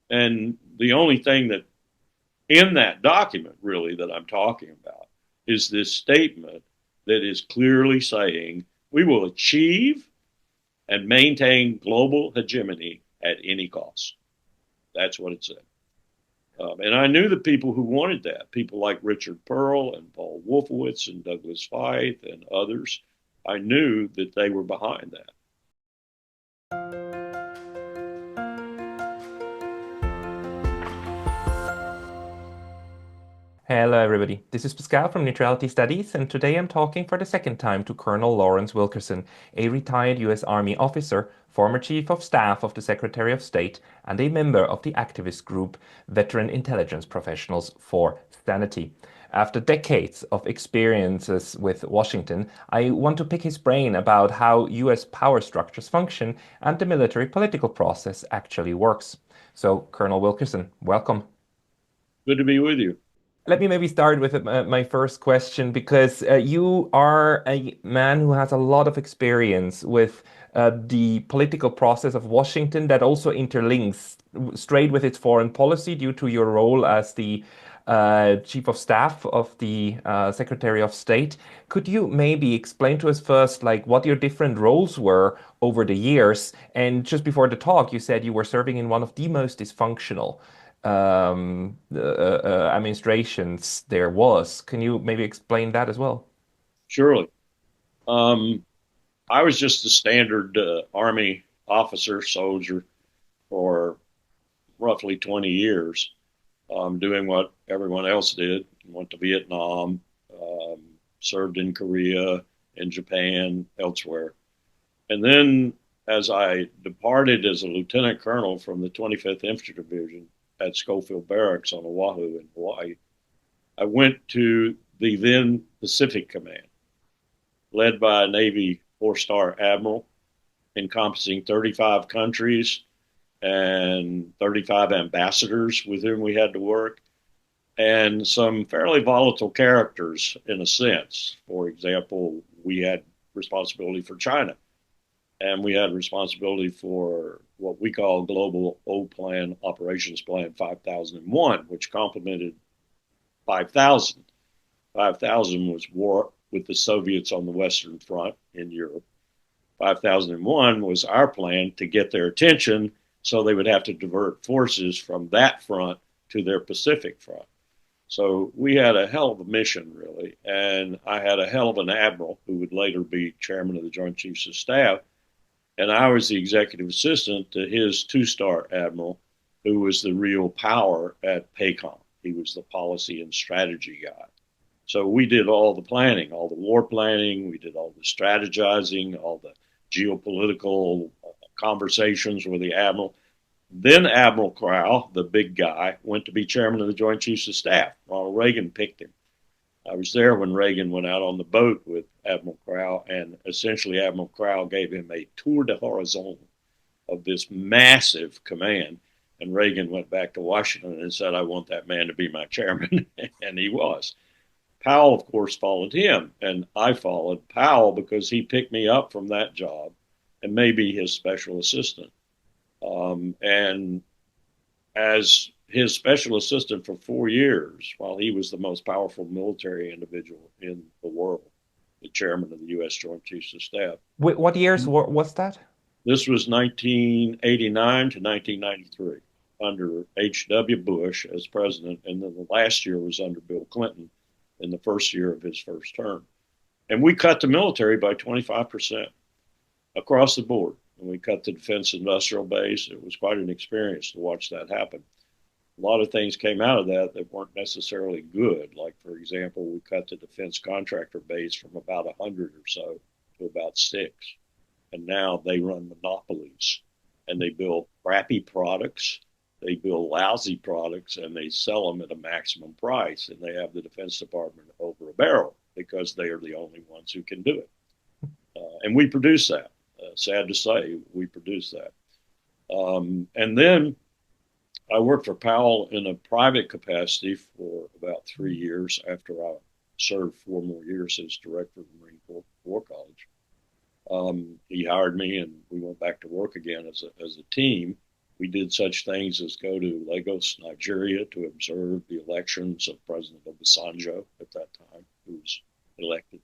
And the only thing that in that document, really, that I'm talking about is this statement that is clearly saying we will achieve and maintain global hegemony at any cost. That's what it said. And I knew the people who wanted that, people like Richard Pearl and Paul Wolfowitz and Douglas Feith and others. I knew that they were behind that. Hello, everybody. This is Pascal from Neutrality Studies, and today I'm talking for the second time to Colonel Lawrence Wilkerson, a retired U.S. Army officer, former Chief of Staff of the Secretary of State, and a member of the activist group Veteran Intelligence Professionals for Sanity. After decades of experiences with Washington, I want to pick his brain about how U.S. power structures function and the military political process actually works. So, Colonel Wilkerson, welcome. Good to be with you. Let me maybe start with my first question because you are a man who has a lot of experience with the political process of Washington that also interlinks straight with its foreign policy due to your role as the Chief of Staff of the Secretary of State. Could you maybe explain to us first, like what your different roles were over the years? And just before the talk, you said you were serving in one of the most dysfunctional administrations there was. Can you maybe explain that as well? Surely. Um, I was just a standard Army officer, soldier for roughly 20 years, doing what everyone else did. Went to Vietnam, um, served in Korea, in Japan, elsewhere. And then, as I departed as a lieutenant colonel from the 25th Infantry Division at Schofield Barracks on Oahu in Hawaii, I went to the then Pacific Command, led by a Navy four-star admiral, encompassing 35 countries and 35 ambassadors with whom we had to work, and some fairly volatile characters in a sense. For example, we had responsibility for China, and we had responsibility for what we call Global O Plan Operations Plan 5001, which complemented 5000. 5000 was war with the Soviets on the Western Front in Europe. 5001 was our plan to get their attention so they would have to divert forces from that front to their Pacific front. So we had a hell of a mission, really. And I had a hell of an admiral who would later be chairman of the Joint Chiefs of Staff. And I was the executive assistant to his two-star admiral, who was the real power at PACOM. He was the policy and strategy guy. So we did all the planning, all the war planning, we did all the strategizing, all the geopolitical conversations with the admiral. Then Admiral Crowell, the big guy, went to be chairman of the Joint Chiefs of Staff. Ronald Reagan picked him. I was there when Reagan went out on the boat with Admiral Crowell, and essentially Admiral Crowell gave him a tour de horizon of this massive command. And Reagan went back to Washington and said, I want that man to be my chairman. And he was. Powell, of course, followed him, and I followed Powell because he picked me up from that job and made me his special assistant. And as his special assistant for 4 years, while he was the most powerful military individual in the world, the chairman of the U.S. Joint Chiefs of Staff. What years was that? This was 1989 to 1993 under H.W. Bush as president, and then the last year was under Bill Clinton in the first year of his first term. And we cut the military by 25% across the board. And we cut the defense industrial base. It was quite an experience to watch that happen. A lot of things came out of that that weren't necessarily good. Like, for example, we cut the defense contractor base from about 100 or so to about six. And now they run monopolies and they build crappy products. They build lousy products and they sell them at a maximum price. And they have the Defense Department over a barrel because they are the only ones who can do it. And we produce that. Sad to say, we produce that. And then I worked for Powell in a private capacity for about 3 years after I served 4 more years as director of the Marine Corps War College. He hired me, and we went back to work again as a team. We did such things as go to Lagos, Nigeria, to observe the elections of President Obasanjo at that time, who was elected.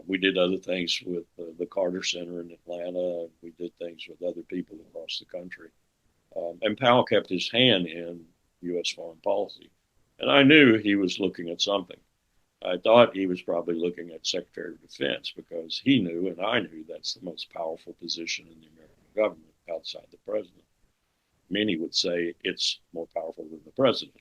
We did other things with the Carter Center in Atlanta. We did things with other people across the country. And Powell kept his hand in U.S. foreign policy. And I knew he was looking at something. I thought he was probably looking at Secretary of Defense because he knew, and I knew, that's the most powerful position in the American government outside the president. Many would say it's more powerful than the president.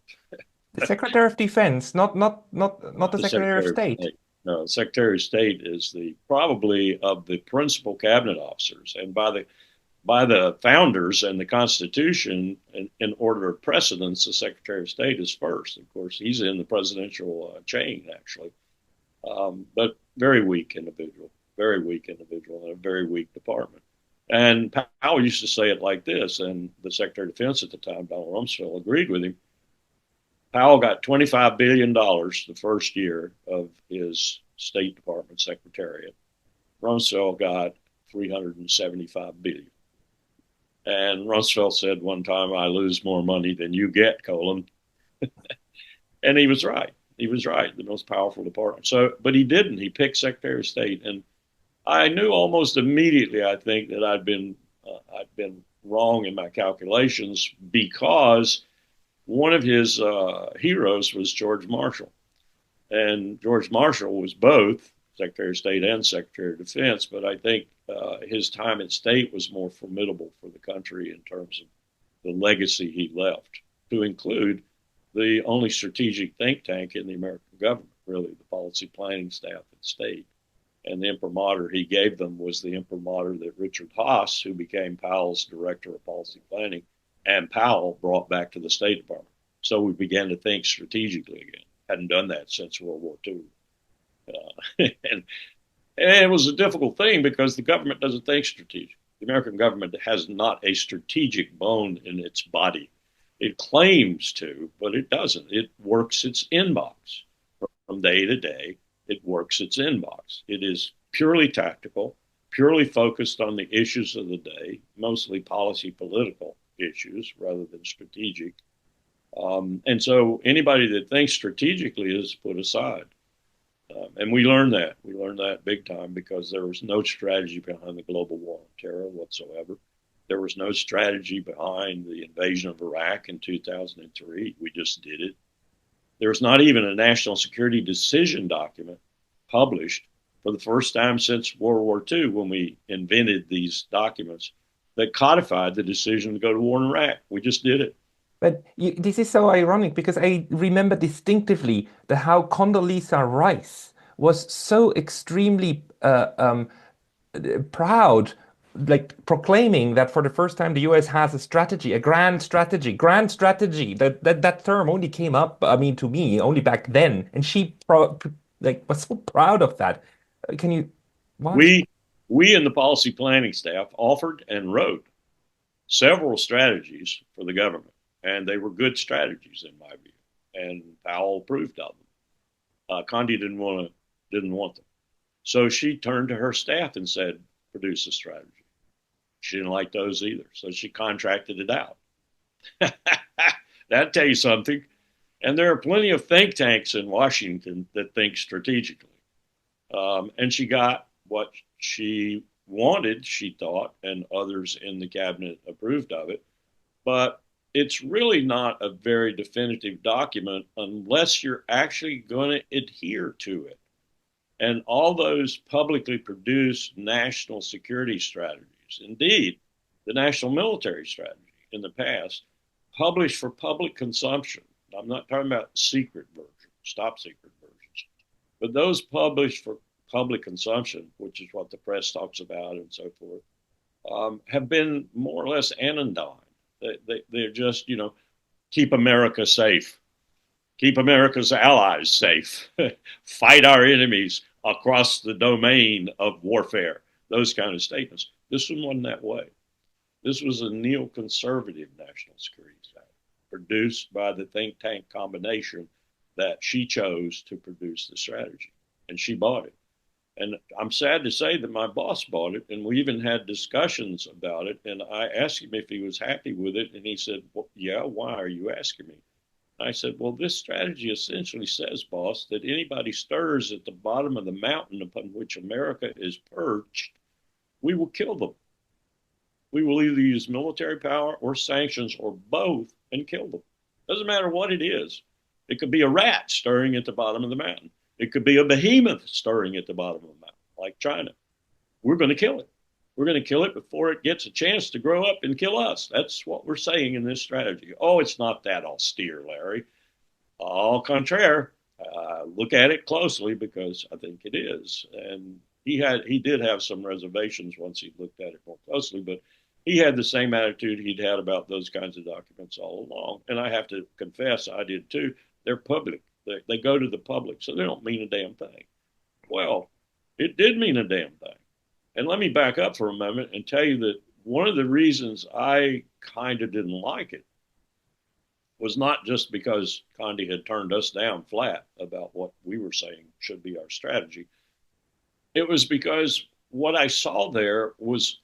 The Secretary of Defense, not the The Secretary of Secretary of State. State. No, the Secretary of State is the probably of the principal cabinet officers, and by the founders and the Constitution, in order of precedence, the Secretary of State is first. Of course, he's in the presidential chain, actually, but very weak individual, and a very weak department. And Powell used to say it like this, and the Secretary of Defense at the time, Donald Rumsfeld, agreed with him. Powell got $25 billion the first year of his State Department secretariat. Rumsfeld got $375 billion. And Rumsfeld said one time, "I lose more money than you get, Colin." And he was right. He was right. The most powerful department. So, but he didn't. He picked Secretary of State, and I knew almost immediately, I think, that I'd been wrong in my calculations because one of his heroes was George Marshall, and George Marshall was both Secretary of State and Secretary of Defense. But I think his time at State was more formidable for the country in terms of the legacy he left, to include the only strategic think tank in the American government, really, the policy planning staff at State. And the imprimatur he gave them was the imprimatur that Richard Haas, who became Powell's director of policy planning, and Powell brought back to the State Department. So we began to think strategically again. Hadn't done that since World War II. And it was a difficult thing because the government doesn't think strategic. The American government has not a strategic bone in its body. It claims to, but it doesn't. It works its inbox from day to day. It works its inbox. It is purely tactical, purely focused on the issues of the day, mostly policy political issues rather than strategic. And so anybody that thinks strategically is put aside. And we learned that. We learned that big time because there was no strategy behind the global war on terror whatsoever. There was no strategy behind the invasion of Iraq in 2003. We just did it. There was not even a national security decision document published for the first time since World War II, when we invented these documents that codified the decision to go to war in Iraq. We just did it. But this is so ironic because I remember distinctively how Condoleezza Rice was so extremely proud, like proclaiming that for the first time the US has a strategy, a grand strategy, grand strategy. That term only came up, I mean, to me only back then, and she was so proud of that. Can you what? We in the policy planning staff offered and wrote several strategies for the government, and they were good strategies in my view. And Powell approved of them. Condi didn't want them, so she turned to her staff and said, "Produce a strategy." She didn't like those either, so she contracted it out. That'd tell you something. And there are plenty of think tanks in Washington that think strategically. And she got what she wanted, she thought, and others in the cabinet approved of it. But it's really not a very definitive document unless you're actually going to adhere to it. And all those publicly produced national security strategies, indeed, the national military strategy in the past, published for public consumption. I'm not talking about secret versions, top secret versions, but those published for public consumption, which is what the press talks about and so forth, have been more or less anodyne. They're just, keep America safe, keep America's allies safe, fight our enemies across the domain of warfare, those kind of statements. This one wasn't that way. This was a neoconservative national security strategy produced by the think tank combination that she chose to produce the strategy, and she bought it. And I'm sad to say that my boss bought it, and we even had discussions about it. And I asked him if he was happy with it, and he said, well, "Yeah, why are you asking me?" I said, "Well, this strategy essentially says, boss, that anybody stirs at the bottom of the mountain upon which America is perched, we will kill them. We will either use military power or sanctions or both and kill them. Doesn't matter what it is. It could be a rat stirring at the bottom of the mountain. It could be a behemoth stirring at the bottom of the mountain, like China. We're going to kill it. We're going to kill it before it gets a chance to grow up and kill us." That's what we're saying in this strategy. Oh, it's not that austere, Larry. Au contraire, look at it closely because I think it is. And he did have some reservations once he looked at it more closely, but he had the same attitude he'd had about those kinds of documents all along. And I have to confess, I did too. They're public. They go to the public, so they don't mean a damn thing. Well, it did mean a damn thing. And let me back up for a moment and tell you that one of the reasons I kind of didn't like it was not just because Condi had turned us down flat about what we were saying should be our strategy. It was because what I saw there was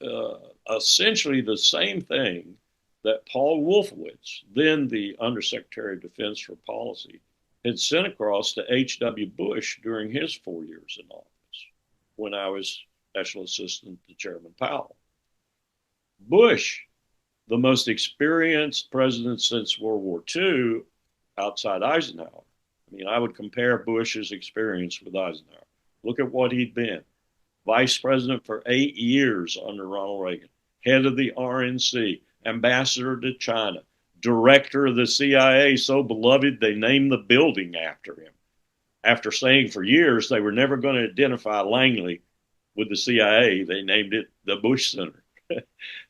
essentially the same thing that Paul Wolfowitz, then the Undersecretary of Defense for Policy, had sent across to H.W. Bush during his 4 years in office when I was Special Assistant to Chairman Powell. Bush, the most experienced president since World War II outside Eisenhower. I mean, I would compare Bush's experience with Eisenhower. Look at what he'd been. Vice president for 8 years under Ronald Reagan, head of the RNC, ambassador to China, director of the CIA, so beloved they named the building after him. After saying for years they were never going to identify Langley with the CIA, they named it the Bush Center.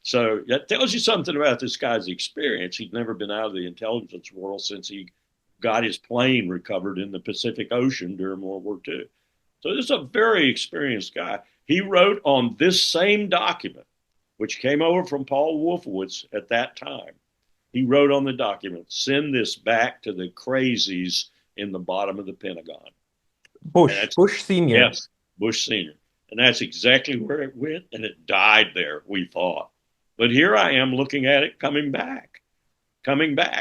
So that tells you something about this guy's experience. He'd never been out of the intelligence world since he got his plane recovered in the Pacific Ocean during World War II. So this is a very experienced guy. He wrote on this same document, which came over from Paul Wolfowitz at that time. He wrote on the document, "Send this back to the crazies in the bottom of the Pentagon." Bush Senior. Yes, Bush Senior. And that's exactly where it went, and it died there, we thought. But here I am looking at it coming back,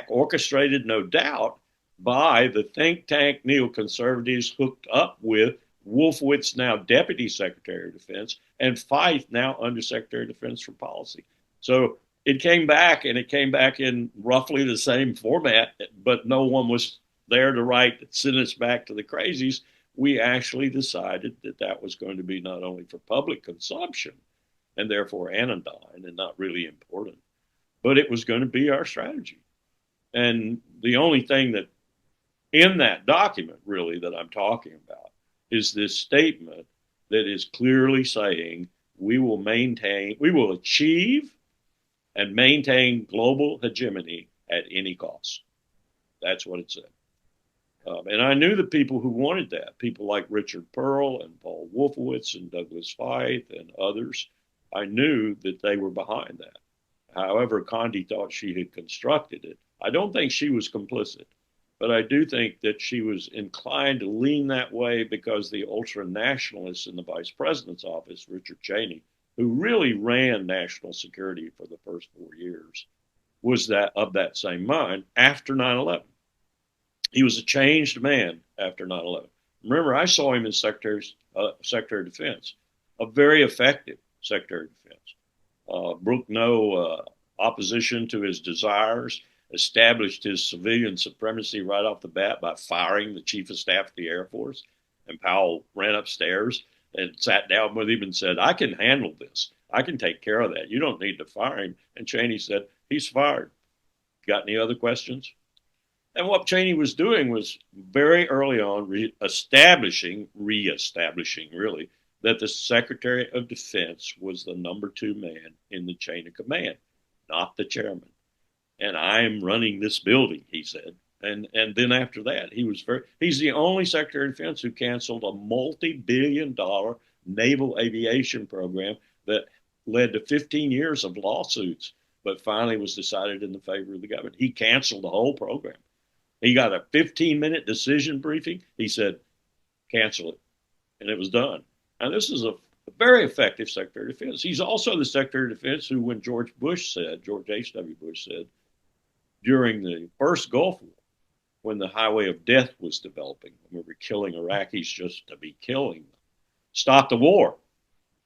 orchestrated, no doubt, by the think tank neoconservatives hooked up with Wolfowitz, now Deputy Secretary of Defense, and Feith, now Undersecretary of Defense for Policy. So it came back, and it came back in roughly the same format, but no one was there to write, "Send us back to the crazies." We actually decided that that was going to be not only for public consumption and therefore anodyne and not really important, but it was going to be our strategy. And the only thing that in that document really that I'm talking about is this statement that is clearly saying we will achieve and maintain global hegemony at any cost. That's what it said. And I knew the people who wanted that, people like Richard Pearl and Paul Wolfowitz and Douglas Feith and others. I knew that they were behind that. However, Condi thought she had constructed it. I don't think she was complicit, but I do think that she was inclined to lean that way because the ultra-nationalists in the vice president's office, Richard Cheney, who really ran national security for the first 4 years, was that of that same mind after 9/11. He was a changed man after 9/11. Remember, I saw him as Secretary of Defense, a very effective Secretary of Defense. Brooked no opposition to his desires, established his civilian supremacy right off the bat by firing the Chief of Staff of the Air Force. And Powell ran upstairs and sat down with him and said, "I can handle this. I can take care of that. You don't need to fire him." And Cheney said, "He's fired. Got any other questions?" And what Cheney was doing was very early on reestablishing really, that the Secretary of Defense was the number 2 man in the chain of command, not the chairman. And I'm running this building, he said. And then after that, he's the only Secretary of Defense who canceled a multi-billion-dollar naval aviation program that led to 15 years of lawsuits, but finally was decided in the favor of the government. He canceled the whole program. He got a 15-minute decision briefing. He said, "Cancel it." And it was done. And this is a very effective Secretary of Defense. He's also the Secretary of Defense who, when George H.W. Bush said, during the first Gulf War, when the highway of death was developing, when we were killing Iraqis just to be killing them, stop the war.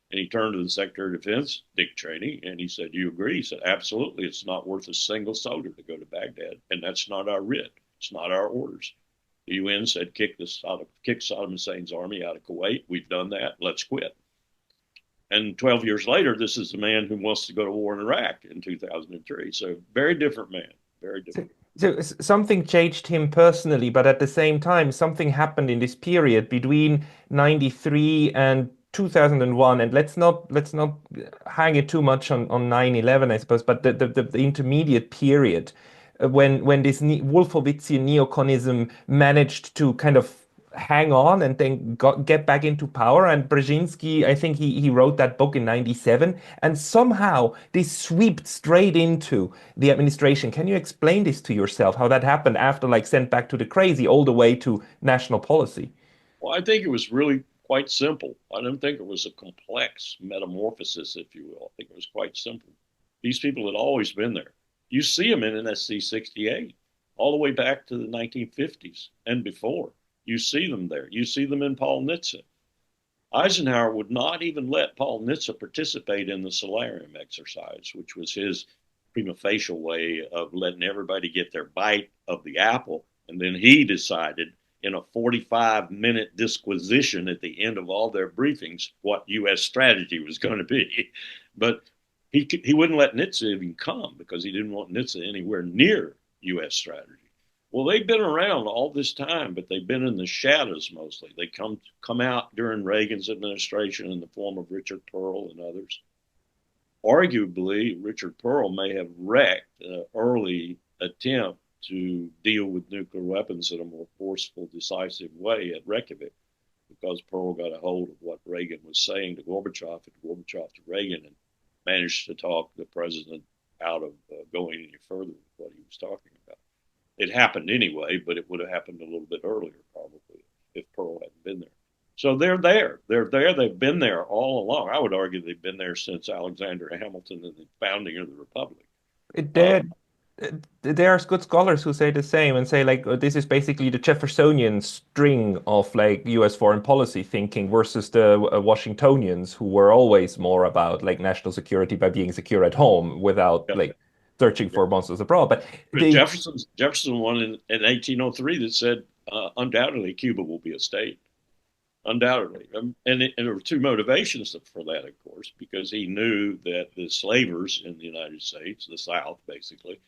And he turned to the Secretary of Defense, Dick Cheney, and he said, "You agree?" He said, "Absolutely. It's not worth a single soldier to go to Baghdad, and that's not our writ. It's not our orders." The UN said, kick Saddam Hussein's army out of Kuwait. We've done that. Let's quit. And 12 years later, this is the man who wants to go to war in Iraq in 2003. So very different man, very different. So something changed him personally, but at the same time, something happened in this period between 93 and 2001. And let's not hang it too much on 9/11, I suppose, but the intermediate period when this Wolfowitzian neoconism managed to kind of hang on and then get back into power. And Brzezinski, I think he wrote that book in 97, and somehow this swept straight into the administration. Can you explain this to yourself, how that happened after like sent back to the crazy all the way to national policy? Well, I think it was really quite simple. I don't think it was a complex metamorphosis, if you will. I think it was quite simple. These people had always been there. You see them in NSC 68 all the way back to the 1950s and before. You see them there. You see them in Paul Nitze. Eisenhower would not even let Paul Nitze participate in the solarium exercise, which was his prima facie way of letting everybody get their bite of the apple. And then he decided in a 45-minute disquisition at the end of all their briefings what U.S. strategy was going to be. But he wouldn't let Nitze even come because he didn't want Nitze anywhere near U.S. strategy. Well, they've been around all this time, but they've been in the shadows mostly. They come out during Reagan's administration in the form of Richard Pearl and others. Arguably, Richard Pearl may have wrecked an early attempt to deal with nuclear weapons in a more forceful, decisive way at Reykjavik, because Pearl got a hold of what Reagan was saying to Gorbachev and Gorbachev to Reagan and managed to talk the president out of going any further with what he was talking about. It happened anyway, but it would have happened a little bit earlier, probably, if Pearl hadn't been there. So they're there. They're there. They've been there all along. I would argue they've been there since Alexander Hamilton and the founding of the Republic. There, there are good scholars who say the same and say like this is basically the Jeffersonian string of like U.S. foreign policy thinking versus the Washingtonians who were always more about like national security by being secure at home without Yeah, like searching yeah. for monsters abroad. But But the Jefferson won in 1803 that said undoubtedly Cuba will be a state. Undoubtedly. And there were two motivations for that, of course, because he knew that the slavers in the United States, the South basically,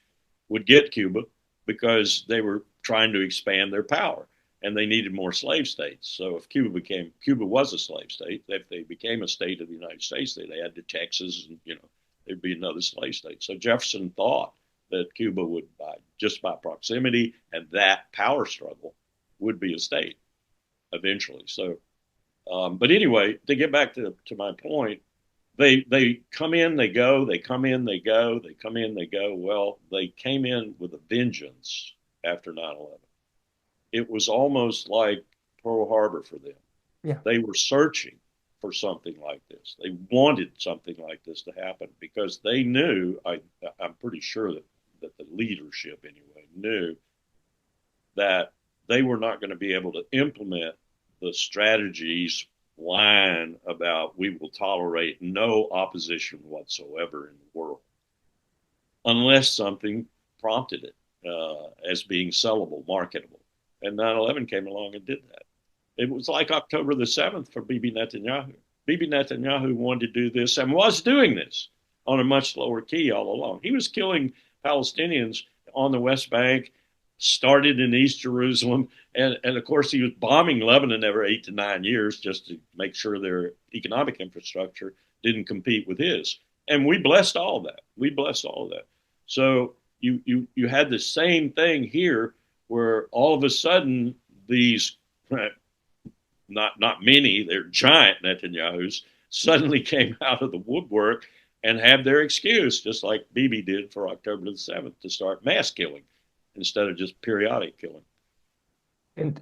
would get Cuba because they were trying to expand their power and they needed more slave states. So if Cuba was a slave state, if they became a state of the United States, they'd add to Texas and, there'd be another slave state. So Jefferson thought that Cuba would, just by proximity and that power struggle, would be a state eventually. So, but anyway, to get back to my point, they come in, they go, they come in, they go, they come in, they go. Well, they came in with a vengeance after 9/11. It was almost like Pearl Harbor for them. yeah. They were searching for something like this. They wanted something like this to happen because they knew, I'm pretty sure that the leadership anyway knew that they were not going to be able to implement the strategies line about we will tolerate no opposition whatsoever in the world unless something prompted it as being sellable, marketable. And 9/11 came along and did that. It was like October the 7th for Bibi Netanyahu. Bibi Netanyahu wanted to do this and was doing this on a much lower key all along. He was killing Palestinians on the West Bank, started in East Jerusalem, and of course he was bombing Lebanon every 8 to 9 years just to make sure their economic infrastructure didn't compete with his. And we blessed all of that. We blessed all of that. So you had the same thing here where all of a sudden these not many, they're giant Netanyahu's, suddenly came out of the woodwork and had their excuse, just like Bibi did for October the 7th, to start mass killing instead of just periodic killing. And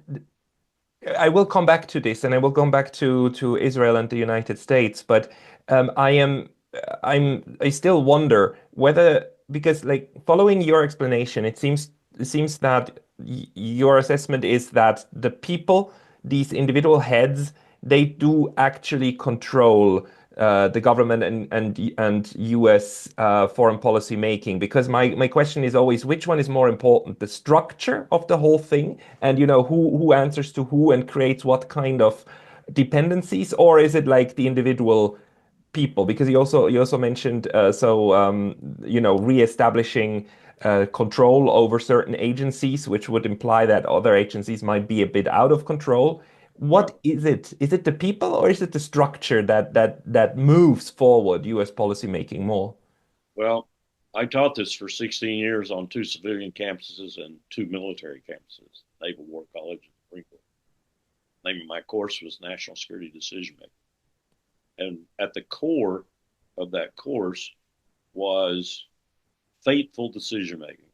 I will come back to this, and I will come back to Israel and the United States. But I am, I still wonder whether, because like following your explanation, it seems that your assessment is that the people, these individual heads, they do actually control the government and U.S. Foreign policy making. Because my question is always, which one is more important, the structure of the whole thing, and who answers to who and creates what kind of dependencies, or is it like the individual people? Because you also mentioned reestablishing control over certain agencies, which would imply that other agencies might be a bit out of control. Right. What is it? Is it the people, or is it the structure that moves forward U.S. policymaking more? Well, I taught this for 16 years on two civilian campuses and two military campuses, Naval War College and Marine Corps. The name of my course was National Security Decision Making. And at the core of that course was fateful decision making,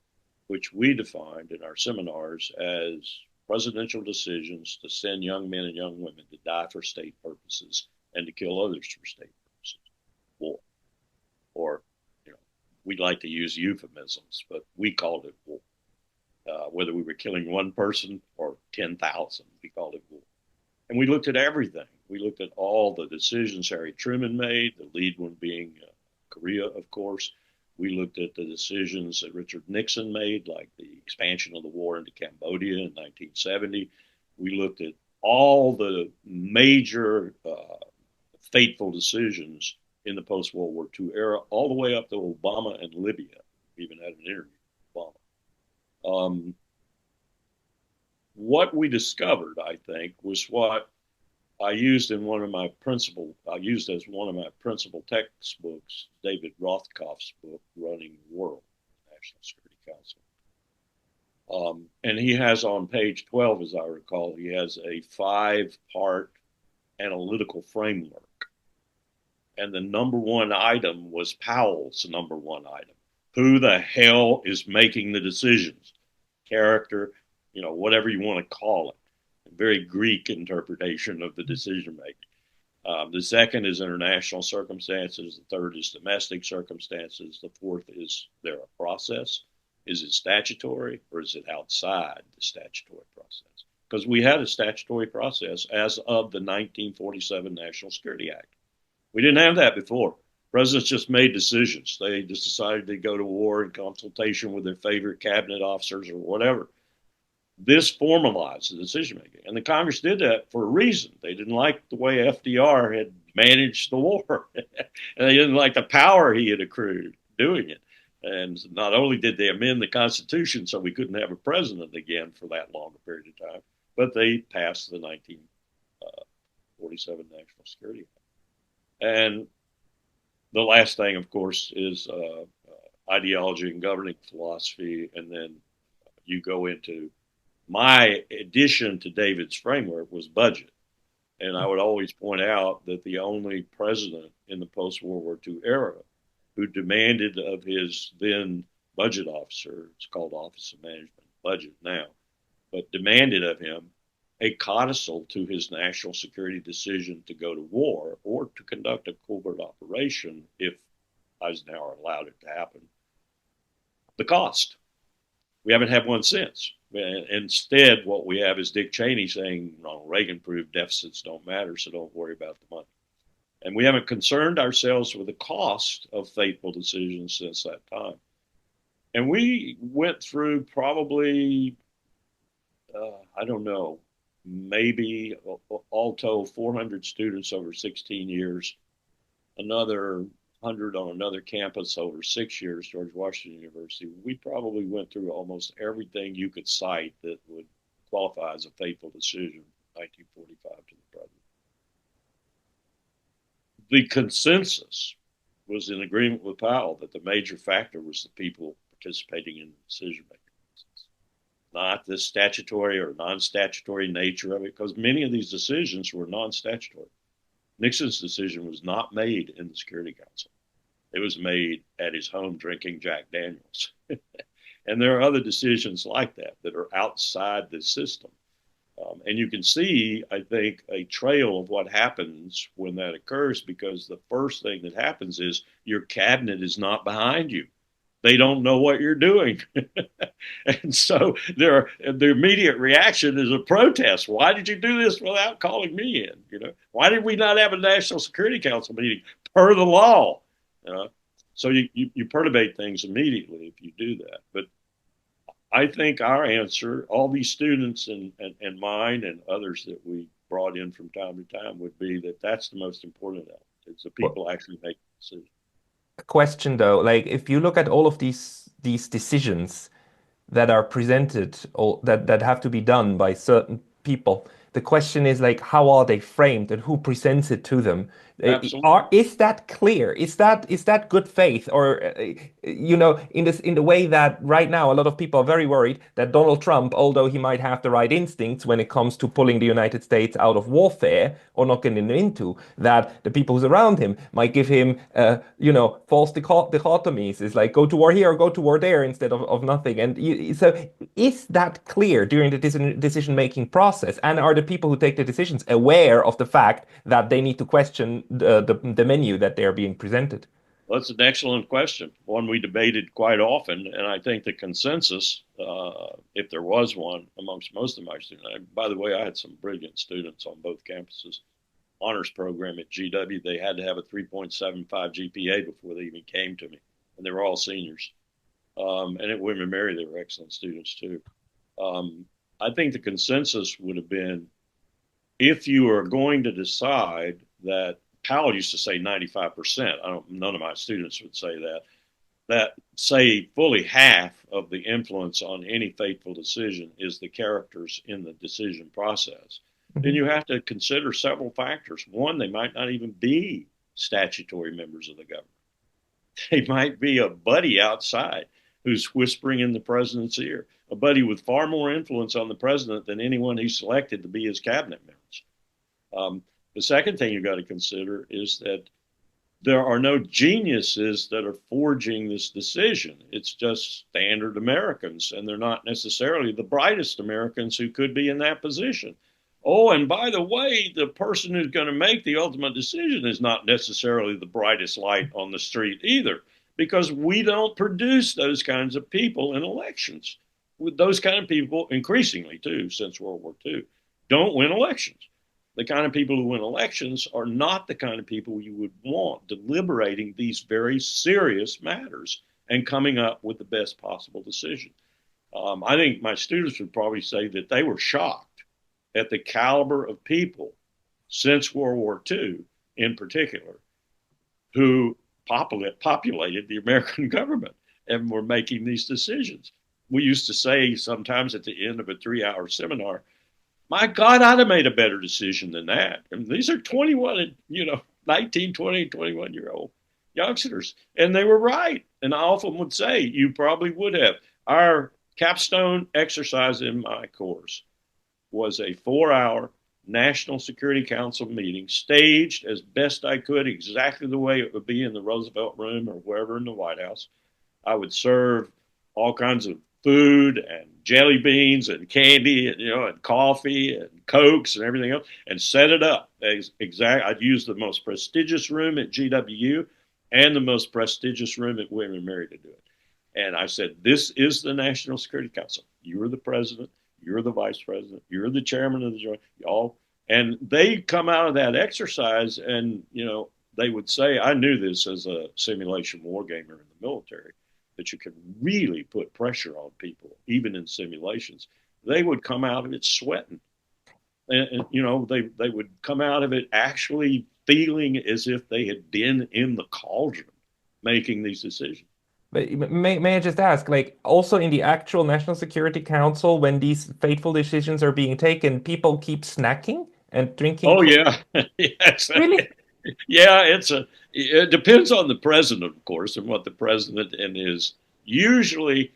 which we defined in our seminars as presidential decisions to send young men and young women to die for state purposes and to kill others for state purposes. War. Or, you know, we'd like to use euphemisms, but we called it war. Whether we were killing one person or 10,000, we called it war. And we looked at everything. We looked at all the decisions Harry Truman made, the lead one being Korea, of course. We looked at the decisions that Richard Nixon made, like the expansion of the war into Cambodia in 1970. We looked at all the major fateful decisions in the post World War II era, all the way up to Obama and Libya. We even had an interview with Obama. What we discovered, I think, was what I used as one of my principal textbooks, David Rothkopf's book, Running the World, National Security Council. And he has on page 12, as I recall, he has a 5-part analytical framework. And the number one item was Powell's number one item. Who the hell is making the decisions? Character, whatever you want to call it. A very Greek interpretation of the decision making. The second is international circumstances. The third is domestic circumstances. The fourth is there a process? Is it statutory or is it outside the statutory process? Because we had a statutory process as of the 1947 National Security Act. We didn't have that before. Presidents just made decisions. They just decided to go to war in consultation with their favorite cabinet officers or whatever. This formalized the decision making. And the Congress did that for a reason. They didn't like the way FDR had managed the war, and they didn't like the power he had accrued doing it. And not only did they amend the Constitution so we couldn't have a president again for that long a period of time, but they passed the 1947 National Security Act. And the last thing, of course, is ideology and governing philosophy. And then you go into my addition to David's framework was budget. And I would always point out that the only president in the post World War II era who demanded of his then budget officer, it's called Office of Management Budget now, but demanded of him a codicil to his national security decision to go to war or to conduct a covert operation if Eisenhower allowed it to happen. The cost. We haven't had one since. Instead, what we have is Dick Cheney saying Ronald Reagan proved deficits don't matter, so don't worry about the money. And we haven't concerned ourselves with the cost of fateful decisions since that time. And we went through probably, I don't know, maybe all told 400 students over 16 years, another 100 on another campus over 6 years, George Washington University. We probably went through almost everything you could cite that would qualify as a fateful decision from 1945 to the present. The consensus was in agreement with Powell that the major factor was the people participating in the decision making process, not the statutory or non statutory nature of it, because many of these decisions were non statutory. Nixon's decision was not made in the Security Council. It was made at his home drinking Jack Daniels. And there are other decisions like that that are outside the system. And you can see, I think, a trail of what happens when that occurs, because the first thing that happens is your cabinet is not behind you. They don't know what you're doing. And so the immediate reaction is a protest. Why did you do this without calling me in? Why did we not have a National Security Council meeting per the law? Uh, so you perturbate things immediately if you do that. But I think our answer, all these students and mine and others that we brought in from time to time, would be that that's the most important element. It's the Well, people actually make the decision. a question though, like if you look at all of these decisions that are presented or that have to be done by certain people. The question is like how are they framed and who presents it to them? Absolutely. Is that clear? Is that good faith? Or in the way that right now a lot of people are very worried that Donald Trump, although he might have the right instincts when it comes to pulling the United States out of warfare or not getting into, that the people who's around him might give him false dichotomies. It's like go to war here or go to war there instead of nothing. And so is that clear during the decision-making process? And are the people who take the decisions aware of the fact that they need to question the menu that they're being presented? Well, that's an excellent question, one we debated quite often. And I think the consensus, if there was one amongst most of my students, by the way, I had some brilliant students on both campuses. Honors program at GW, they had to have a 3.75 GPA before they even came to me. And they were all seniors. And at William and Mary, they were excellent students too. I think the consensus would have been, if you are going to decide that, Powell used to say 95%. None of my students would say that. That say fully half of the influence on any fateful decision is the characters in the decision process. Then Mhm. you have to consider several factors. One, they might not even be statutory members of the government. They might be a buddy outside who's whispering in the president's ear, a buddy with far more influence on the president than anyone he selected to be his cabinet members. The second thing you've got to consider is that there are no geniuses that are forging this decision. It's just standard Americans, and they're not necessarily the brightest Americans who could be in that position. Oh, and by the way, the person who's going to make the ultimate decision is not necessarily the brightest light on the street either, because we don't produce those kinds of people in elections. With those kind of people, increasingly too, since World War II, don't win elections. The kind of people who win elections are not the kind of people you would want deliberating these very serious matters and coming up with the best possible decision. I think my students would probably say that they were shocked at the caliber of people since World War II, in particular, who populated the American government and were making these decisions. We used to say sometimes at the end of a 3-hour seminar, my God, I'd have made a better decision than that. And these are 21 and, 19, 20, 21-year-old youngsters. And they were right. And I often would say, you probably would have. Our capstone exercise in my course was a 4-hour National Security Council meeting, staged as best I could, exactly the way it would be in the Roosevelt Room or wherever in the White House. I would serve all kinds of food and jelly beans and candy and coffee and cokes and everything else, and set it up. I'd use the most prestigious room at GW and the most prestigious room at William and Mary to do it. And I said, this is the National Security Council. You're the president. You're the vice president. You're the chairman of the joint. Y'all. And they come out of that exercise and, they would say, I knew this as a simulation war gamer in the military, that you can really put pressure on people, even in simulations. They would come out of it sweating. And they would come out of it actually feeling as if they had been in the cauldron making these decisions. But may I just ask, like, also in the actual National Security Council, when these fateful decisions are being taken, people keep snacking and drinking Oh coffee? yeah, yes, Really? yeah. It depends on the president, of course, and what the president and his. Usually,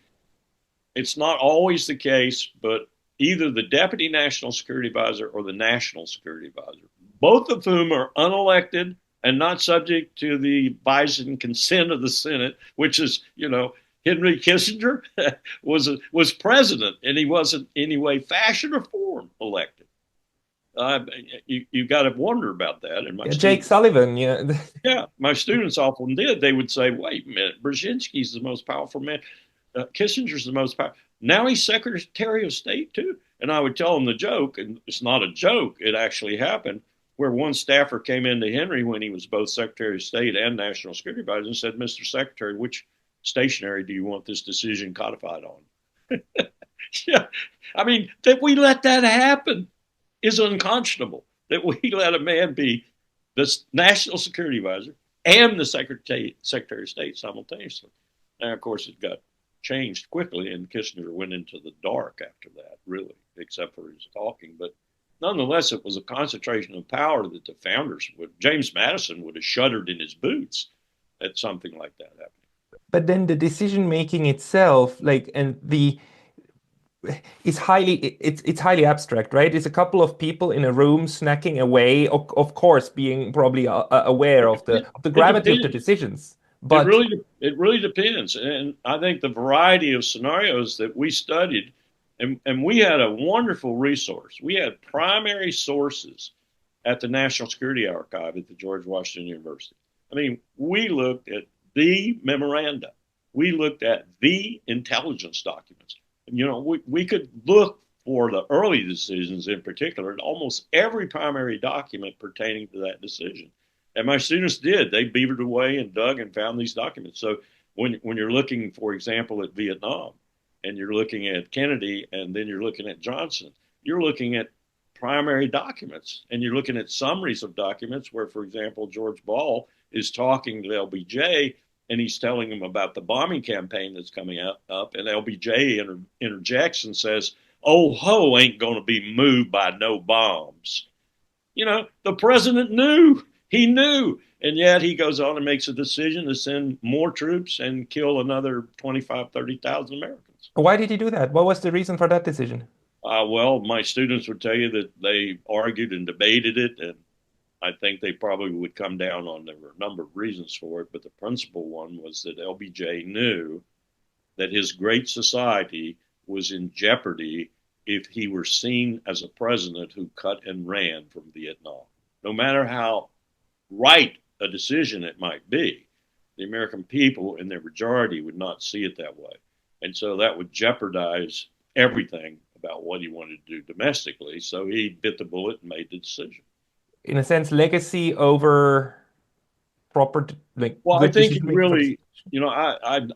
it's not always the case, but either the deputy national security advisor or the national security advisor, both of whom are unelected and not subject to the advice and consent of the Senate, which is, Henry Kissinger was president, and he wasn't in any way, fashion, or form elected. Uh, you got to wonder about that. And my Yeah, Jake students, Sullivan, yeah. yeah, my students often did. They would say, "Wait a minute, Brzezinski's the most powerful man. Kissinger's the most powerful. Now he's Secretary of State too." And I would tell them the joke, and it's not a joke. It actually happened, where one staffer came into Henry when he was both Secretary of State and National Security Advisor and said, "Mr. Secretary, which stationery do you want this decision codified on?" Yeah, I mean, that we let that happen is unconscionable. That we let a man be the National Security Advisor and the Secretary of State simultaneously. And of course, it got changed quickly, and Kissinger went into the dark after that, really, except for his talking. But nonetheless, it was a concentration of power that the founders would. James Madison would have shuddered in his boots at something like that happening. But then the decision making itself, like, and the it's highly abstract, right? It's a couple of people in a room snacking away, of course, being probably aware of the It gravity of the depends. decisions. It But really it really depends, and I think the variety of scenarios that we studied, and we had a wonderful resource. We had primary sources at the National Security Archive at the George Washington University. I mean, we looked at the memoranda, we looked at the intelligence documents. You know, we could look for the early decisions in particular in almost every primary document pertaining to that decision. And my students did. They beavered away and dug and found these documents. So when you're looking, for example, at Vietnam, and you're looking at Kennedy, and then you're looking at Johnson, you're looking at primary documents, and you're looking at summaries of documents where, for example, George Ball is talking to LBJ, and he's telling him about the bombing campaign that's coming up, and LBJ interjects and says, "Oh ho ain't going to be moved by no bombs." You know, the president knew. He knew. And yet he goes on and makes a decision to send more troops and kill another 25, 30,000 Americans. why did he do that? What was the reason for that decision? Well, my students would tell you that they argued and debated it, and I think they probably would come down on there were a number of reasons for it, but the principal one was that LBJ knew that his great society was in jeopardy if he were seen as a president who cut and ran from Vietnam. No matter how right a decision it might be, the American people in their majority would not see it that way. And so that would jeopardize everything about what he wanted to do domestically. So he bit the bullet and made the decision. In a sense, legacy over proper, like Well, I good think he decision making for the really, situation.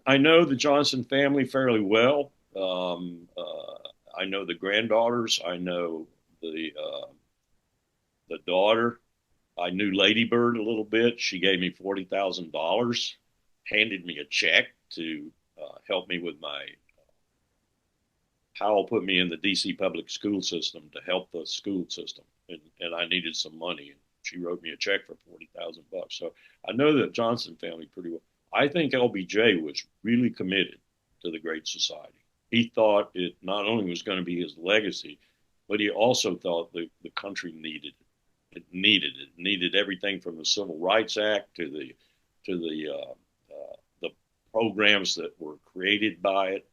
I know the Johnson family fairly well. I know the granddaughters. I know the daughter. I knew Lady Bird a little bit. She gave me $40,000, handed me a check to help me with my Howell put me in the DC public school system to help the school system, and I needed some money. And she wrote me a check for $40,000. So I know the Johnson family pretty well. I think LBJ was really committed to the Great Society. He thought it not only was going to be his legacy, but he also thought the country needed it. It needed everything from the Civil Rights Act to the programs that were created by it,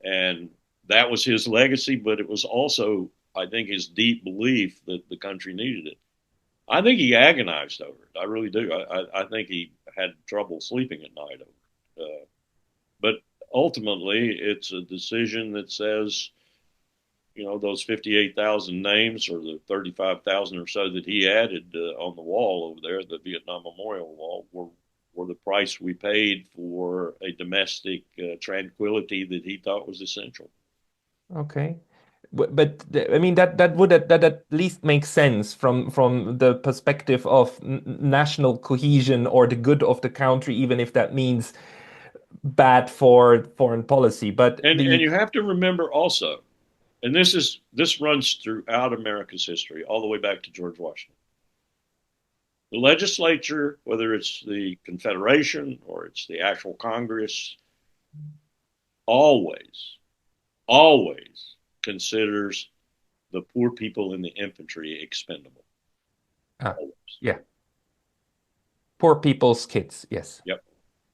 and that was his legacy. But it was also, I think, his deep belief that the country needed it. I think he agonized over it. I really do. I think he had trouble sleeping at night over it. But ultimately, it's a decision that says, those 58,000 names or the 35,000 or so that he added on the wall over there, the Vietnam Memorial Wall, were the price we paid for a domestic tranquility that he thought was essential. Okay. But I mean that at least makes sense from the perspective of national cohesion or the good of the country, even if that means bad for foreign policy. But And the you have to remember also, and this runs throughout America's history, all the way back to George Washington. The legislature, whether it's the Confederation or it's the actual Congress, always, always considers the poor people in the infantry expendable. ah, Always. yeah, poor people's kids. Yes. Yep.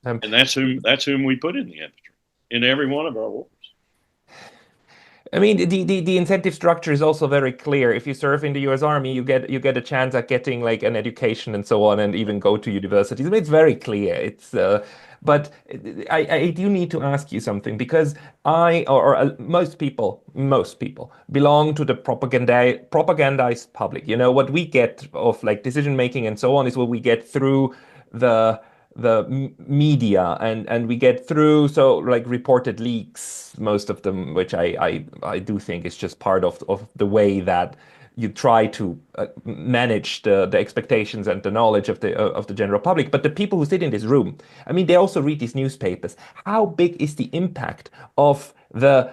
Um, And that's whom we put in the infantry. in every one of our wars. I mean, the incentive structure is also very clear. If you serve in the U.S. Army, you get a chance at getting like an education and so on, and even go to universities. I mean, it's very clear. But I do need to ask you something because most people belong to the propagandized public. You know, what we get of like decision making and so on is what we get through the media and we get through so like reported leaks, most of them, which I do think is just part of the way that you try to manage the expectations and the knowledge of the general public. But the people who sit in this room, I mean, they also read these newspapers. How big is the impact of the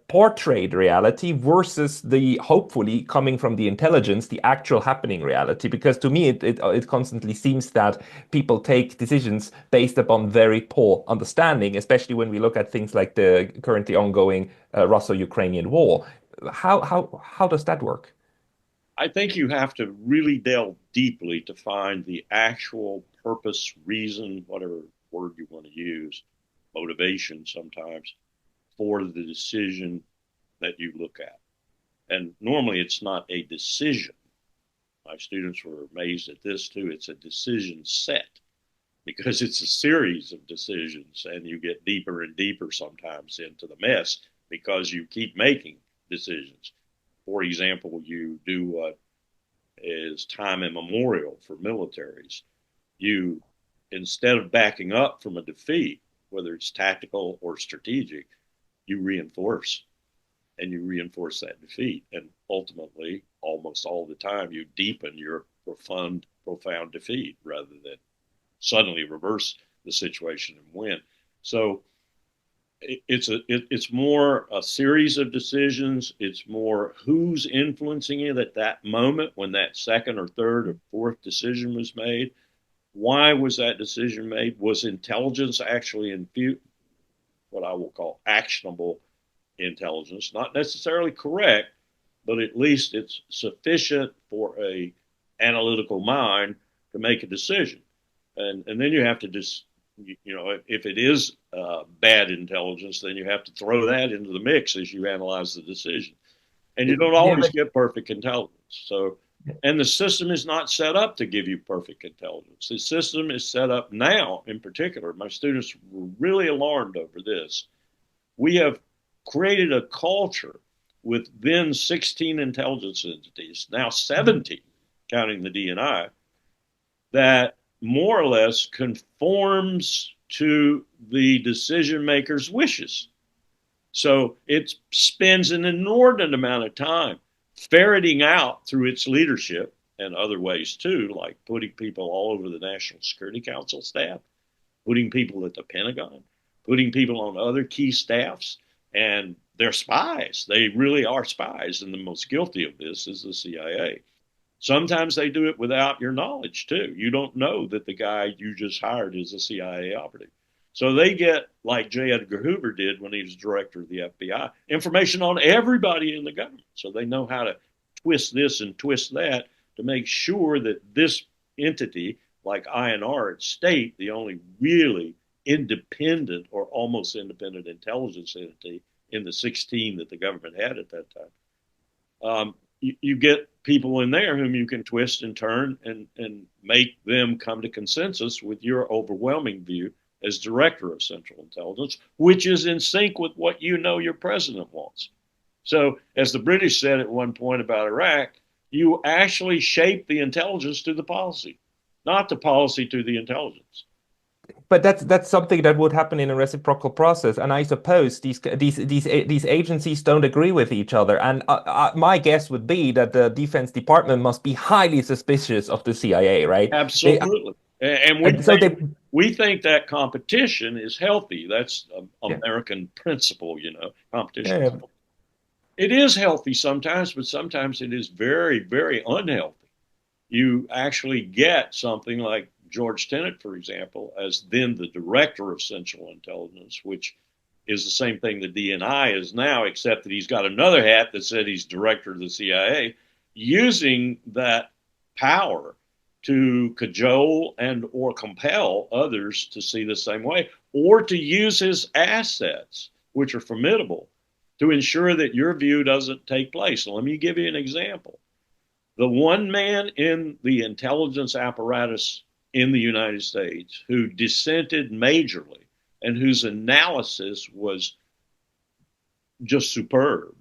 portrayed reality versus the hopefully coming from the intelligence, the actual happening reality? Because to me, it constantly seems that people take decisions based upon very poor understanding, especially when we look at things like the currently ongoing Russo-Ukrainian war. How does that work? I think you have to really delve deeply to find the actual purpose, reason, whatever word you want to use, motivation sometimes, for the decision that you look at. And normally it's not a decision. My students were amazed at this too. It's a decision set because it's a series of decisions, and you get deeper and deeper sometimes into the mess because you keep making decisions. For example, you do what is time immemorial for militaries. You, instead of backing up from a defeat, whether it's tactical or strategic, you reinforce, and you reinforce that defeat. And ultimately, almost all the time, you deepen your profound defeat rather than suddenly reverse the situation and win. So it's more a series of decisions. It's more who's influencing it at that moment when that second or third or fourth decision was made. Why was that decision made? Was intelligence actually what I will call actionable intelligence? Not necessarily correct, but at least it's sufficient for a analytical mind to make a decision. And then you have to just, if it is bad intelligence, then you have to throw that into the mix as you analyze the decision. And you don't Yeah, always but get perfect intelligence. So, and the system is not set up to give you perfect intelligence. The system is set up now, in particular. My students were really alarmed over this. We have created a culture with then 16 intelligence entities, now 17, counting the DNI, that more or less conforms to the decision maker's wishes. So it spends an inordinate amount of time ferreting out through its leadership and other ways too, like putting people all over the National Security Council staff, putting people at the Pentagon, putting people on other key staffs, and they're spies. They really are spies, and the most guilty of this is the CIA. Sometimes they do it without your knowledge too. You don't know that the guy you just hired is a CIA operative. So they get, like J. Edgar Hoover did when he was director of the FBI, information on everybody in the government. So they know how to twist this and twist that to make sure that this entity, like INR at state, the only really independent or almost independent intelligence entity in the 16 that the government had at that time, you get people in there whom you can twist and turn and make them come to consensus with your overwhelming view as director of Central Intelligence, which is in sync with what you know your president wants. So, as the British said at one point about Iraq, you actually shape the intelligence to the policy, not the policy to the intelligence. but that's something that would happen in a reciprocal process, and I suppose these agencies don't agree with each other. And my guess would be that the Defense Department must be highly suspicious of the CIA, right? They Absolutely. And and so they we think that competition is healthy. That's an yeah, American principle, competition is yeah. healthy. It is healthy sometimes, but sometimes it is very, very unhealthy. You actually get something like George Tenet, for example, as then the director of Central Intelligence, which is the same thing the DNI is now, except that he's got another hat that said he's director of the CIA, using that power to cajole and or compel others to see the same way, or to use his assets, which are formidable, to ensure that your view doesn't take place. Let me give you an example. The one man in the intelligence apparatus in the United States who dissented majorly and whose analysis was just superb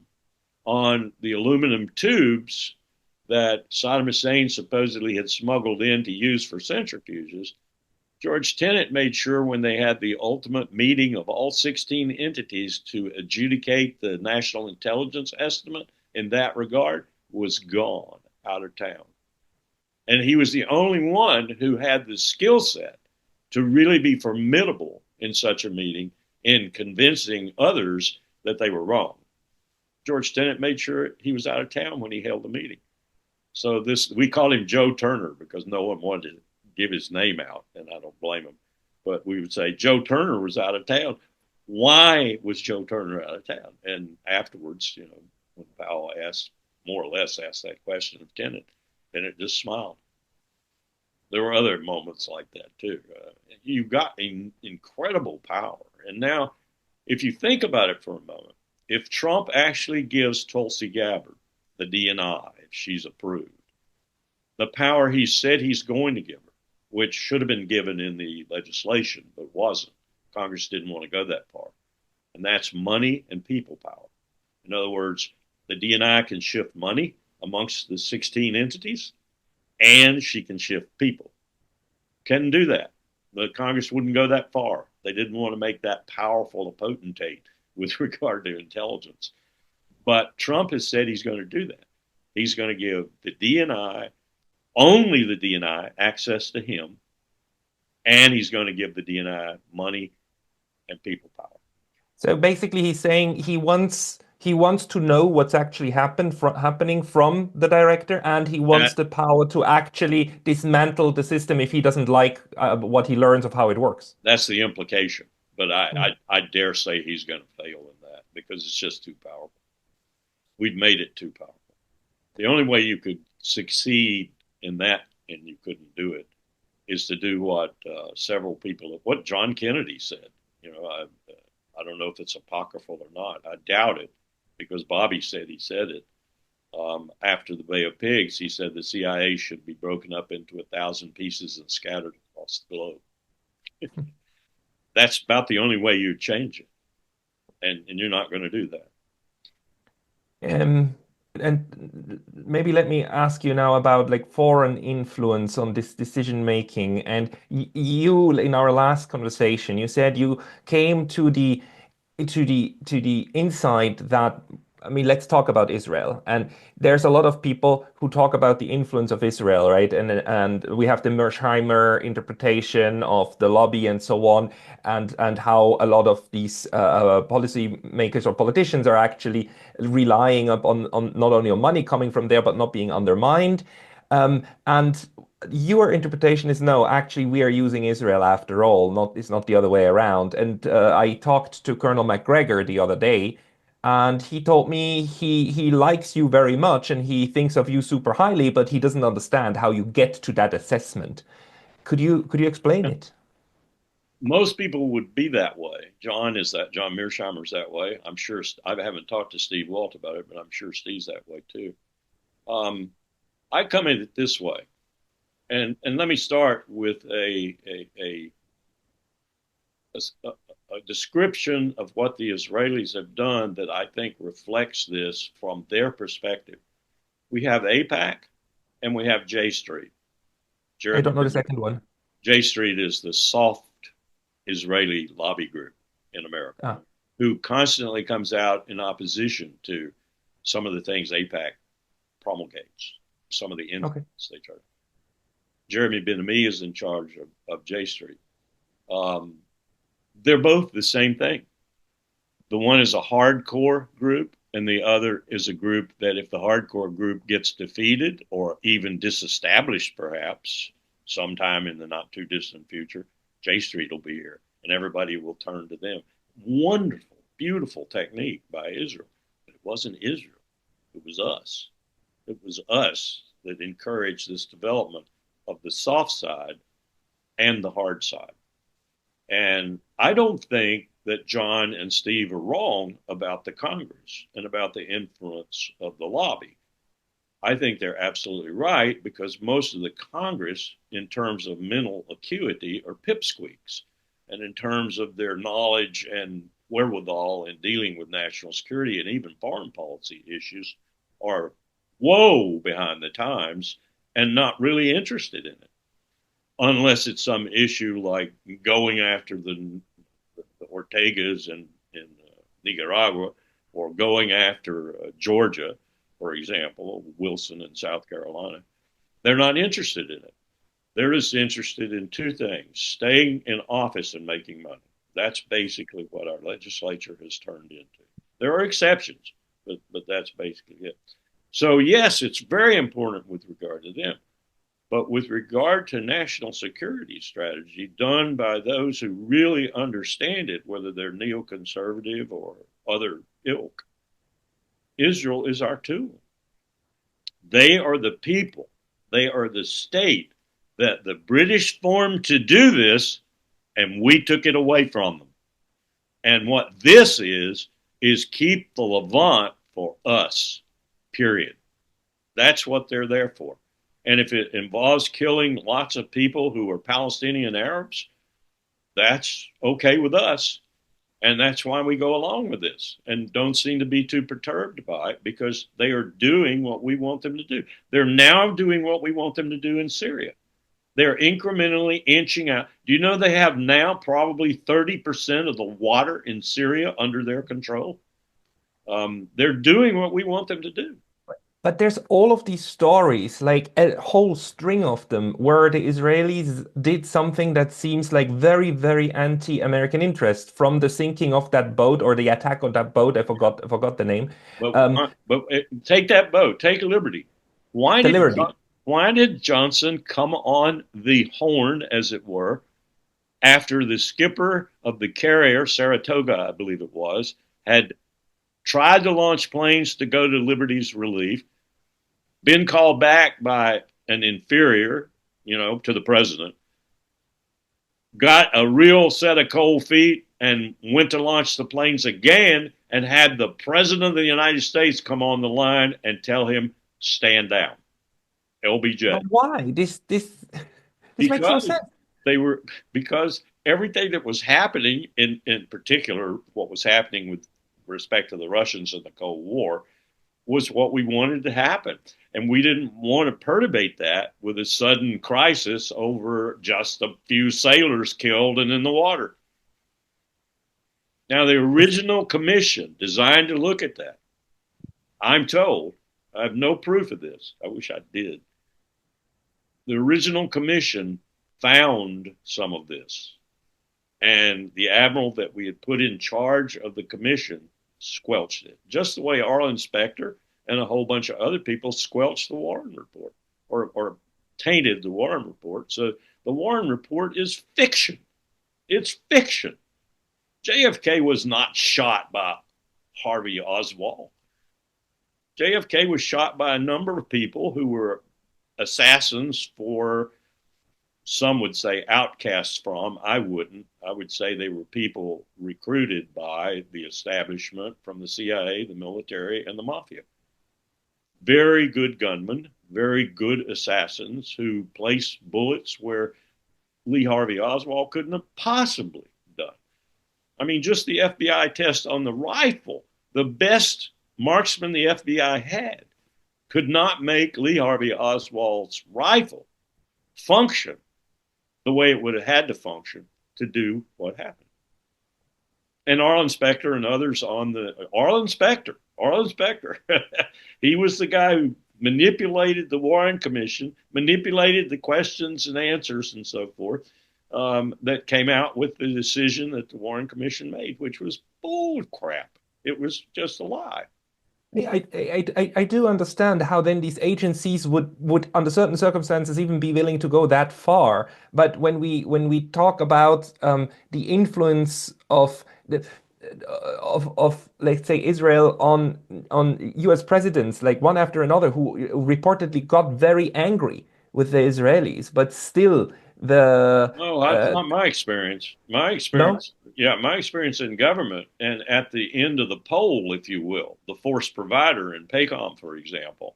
on the aluminum tubes that Saddam Hussein supposedly had smuggled in to use for centrifuges, George Tenet made sure when they had the ultimate meeting of all 16 entities to adjudicate the national intelligence estimate in that regard, was gone out of town. And he was the only one who had the skill set to really be formidable in such a meeting in convincing others that they were wrong. George Tenet made sure he was out of town when he held the meeting. So this, we called him Joe Turner because no one wanted to give his name out, and I don't blame him. But we would say Joe Turner was out of town. Why was Joe Turner out of town? And afterwards, when Powell asked, more or less asked that question of Tenet, Tenet just smiled. There were other moments like that too. You've got incredible power. And now, if you think about it for a moment, if Trump actually gives Tulsi Gabbard the DNI, if she's approved, the power he said he's going to give her, which should have been given in the legislation, but wasn't. Congress didn't want to go that far. And that's money and people power. In other words, the DNI can shift money amongst the 16 entities, and she can shift people. Can do that. But Congress wouldn't go that far. They didn't want to make that powerful a potentate with regard to intelligence. But Trump has said he's going to do that. He's going to give the DNI, only the DNI, access to him, and he's going to give the DNI money and people power. So basically, he's saying he wants to know what's actually happening from the director, and he wants That the power to actually dismantle the system if he doesn't like what he learns of how it works. that's the implication. But Mm. I dare say he's going to fail in that because it's just too powerful. We've made it too powerful. The only way you could succeed in that, and you couldn't do it, is to do what several people, what John Kennedy said. I don't know if it's apocryphal or not. I doubt it because Bobby said he said it. After the Bay of Pigs, he said the CIA should be broken up into 1,000 pieces and scattered across the globe. That's about the only way you change it. And you're not going to do that. Um, and maybe let me ask you now about like foreign influence on this decision making. And you, in our last conversation, you said you came to the insight that, I mean, let's talk about Israel. And there's a lot of people who talk about the influence of Israel, right? And we have the Mersheimer interpretation of the lobby and so on, and how a lot of these policy makers or politicians are actually relying on not only on money coming from there, but not being undermined. And your interpretation is no, actually, we are using Israel after all. It's not the other way around. And I talked to Colonel McGregor the other day, and he told me he likes you very much and he thinks of you super highly, but he doesn't understand how you get to that assessment. Could you explain it? Most people would be that way. John Mearsheimer's that way. I'm sure. I haven't talked to Steve Walt about it, but I'm sure Steve's that way too. Um, I come at it this way, and let me start with a description of what the Israelis have done that I think reflects this from their perspective. We have APAC and we have J Street. I Jeremy don't know the second one. J Street is the soft Israeli lobby group in America Ah, who constantly comes out in opposition to some of the things APAC promulgates, some of the okay. influence they try. Jeremy Ben-Ami is in charge of J Street. Um, they're both the same thing. The one is a hardcore group, and the other is a group that, if the hardcore group gets defeated or even disestablished, perhaps sometime in the not too distant future, J Street will be here, and everybody will turn to them. Wonderful, beautiful technique by Israel, but it wasn't Israel. It was us. It was us that encouraged this development of the soft side and the hard side. And I don't think that John and Steve are wrong about the Congress and about the influence of the lobby. I think they're absolutely right because most of the Congress, in terms of mental acuity, are pipsqueaks. And in terms of their knowledge and wherewithal in dealing with national security and even foreign policy issues, are whoa behind the times and not really interested in it, unless it's some issue like going after the Ortegas in Nicaragua or going after Georgia, for example, Wilson in South Carolina. They're not interested in it. They're just interested in two things: staying in office and making money. That's basically what our legislature has turned into. There are exceptions, but that's basically it. So, yes, it's very important with regard to them. But with regard to national security strategy done by those who really understand it, whether they're neoconservative or other ilk, Israel is our tool. They are the people, they are the state that the British formed to do this, and we took it away from them. And what this is keep the Levant for us, period. That's what they're there for. And if it involves killing lots of people who are Palestinian Arabs, that's okay with us. And that's why we go along with this and don't seem to be too perturbed by it because they are doing what we want them to do. They're now doing what we want them to do in Syria. They're incrementally inching out. Do you know they have now probably 30% of the water in Syria under their control? They're doing what we want them to do. But there's all of these stories, like a whole string of them, where the Israelis did something that seems like very, very anti-American interest, from the sinking of that boat or the attack on that boat. I forgot the name. But Um, take that boat, take Liberty. Why the did Liberty. why did Johnson come on the horn, as it were, after the skipper of the carrier Saratoga, I believe it was, had tried to launch planes to go to Liberty's relief, been called back by an inferior, to the president, got a real set of cold feet and went to launch the planes again and had the president of the United States come on the line and tell him, stand down, LBJ. But why? This makes no Because sense. they were, because everything that was happening, in particular, what was happening with respect to the Russians in the Cold War, was what we wanted to happen. And we didn't want to perturbate that with a sudden crisis over just a few sailors killed and in the water. Now, the original commission designed to look at that, I'm told, I have no proof of this. I wish I did. The original commission found some of this. And the admiral that we had put in charge of the commission squelched it, just the way Arlen Specter and a whole bunch of other people squelched the Warren Report or tainted the Warren Report. So the Warren Report is fiction. It's fiction. JFK was not shot by Harvey Oswald. JFK was shot by a number of people who were assassins for, some would say, outcasts from. I wouldn't. I would say they were people recruited by the establishment from the CIA, the military, and the mafia. Very good gunmen, very good assassins who placed bullets where Lee Harvey Oswald couldn't have possibly done. I mean, just the FBI test on the rifle, the best marksman the FBI had, could not make Lee Harvey Oswald's rifle function the way it would have had to function to do what happened. And Arlen Specter and others on the Arlen Specter, he was the guy who manipulated the Warren Commission, manipulated the questions and answers and so forth, that came out with the decision that the Warren Commission made, which was bull crap. It was just a lie. I do understand how then these agencies would under certain circumstances even be willing to go that far. But when we talk about the influence of the of let's say Israel on U.S. presidents, like one after another, who reportedly got very angry with the Israelis, but still the No, that's not my experience. My no. experience, yeah, my experience in government and at the end of the pole, if you will, the force provider in PACOM, for example,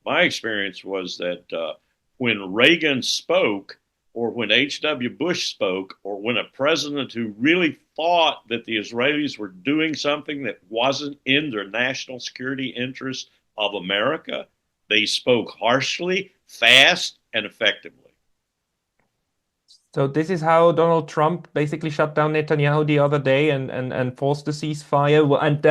my experience was that when Reagan spoke, or when H.W. Bush spoke, or when a president who really thought that the Israelis were doing something that wasn't in their national security interest of America, they spoke harshly, fast, and effectively. So this is how Donald Trump basically shut down Netanyahu the other day and forced the ceasefire. And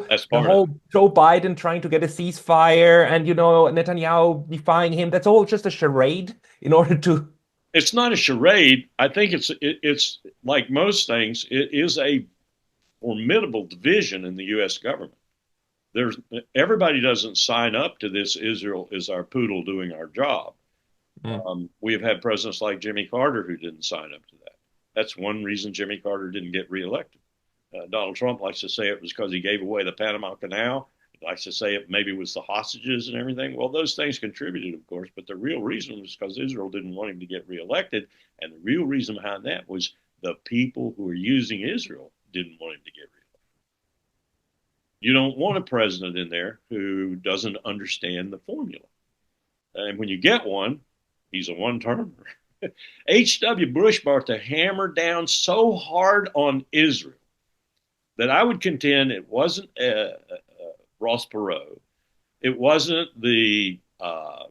That's the part of whole it. Joe Biden trying to get a ceasefire and Netanyahu defying him. That's all just a charade in order to. It's not a charade. I think it's like most things. It is a formidable division in the U.S. government. There's everybody doesn't sign up to this. Israel is our poodle doing our job. Mm. We have had presidents like Jimmy Carter who didn't sign up to that. That's one reason Jimmy Carter didn't get reelected. Donald Trump likes to say it was because he gave away the Panama Canal. He likes to say it maybe it was the hostages and everything. Well, those things contributed, of course, but the real reason was because Israel didn't want him to get reelected. And the real reason behind that was the people who were using Israel didn't want him to get reelected. You don't want a president in there who doesn't understand the formula. And when you get one, he's a one termer. H.W. Bush brought the hammer down so hard on Israel that I would contend it wasn't Ross Perot. It wasn't the